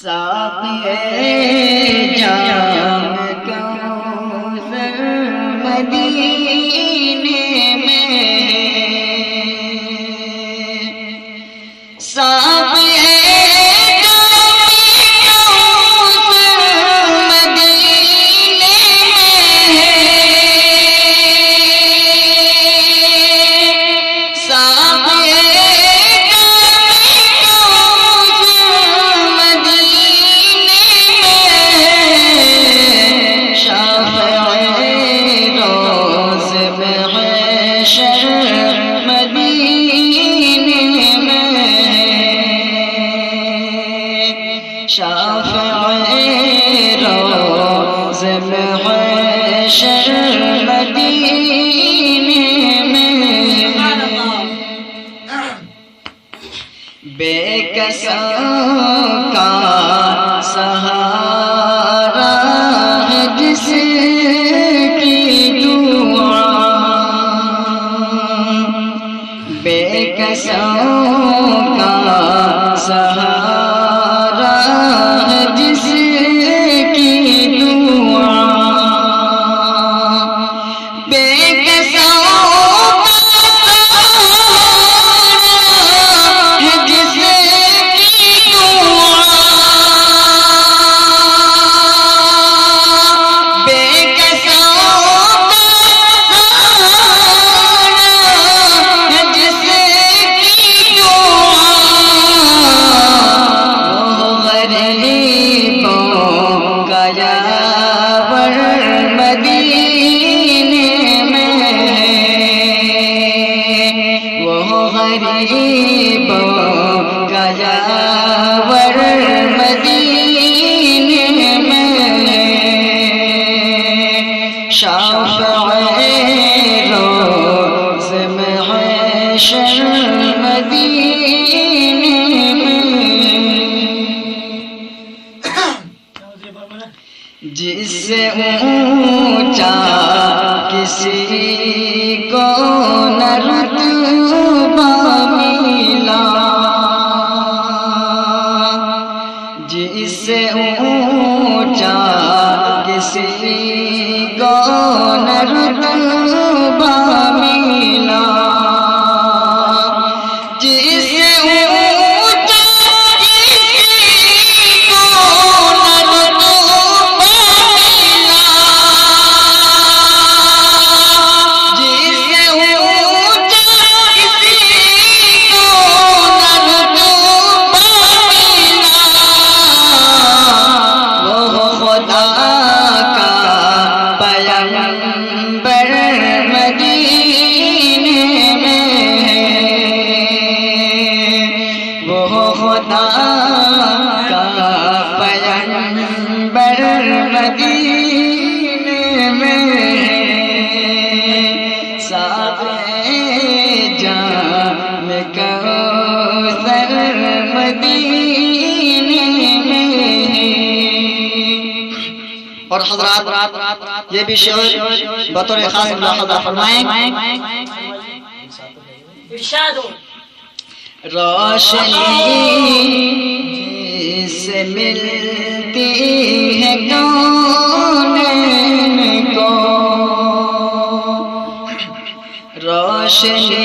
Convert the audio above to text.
ساقی جام کوثر مدینے میں، ساقی بے کسوں کا سہارا ہے جس کی دعا، بے کسوں کا سہارا ہے جس کی دعا، بے کسوں غریبوں کا یاور مدینے میں، شافع روز محشر مدینے میں، جس سے اونچا کسی کو نہ رتبہ ملا، جس سے اونچا کسی کو نہ رتبہ ملا، جس سے اونچا کسی کو نہ رتبہ ملا، جس سے اونچا کسی کو نہ رتبہ ملا، وہ خدا کا پیغمبر مدینے میں ہے، وہ خدا کا پیغمبر مدینے میں ہے، ساقی جام کوثر مدینے میں ہے۔ اور حضرات یہ بھی شعر بطور خاص ملاحظہ فرمائیں، روشنی سے ملتی ہے کونین کو، روشنی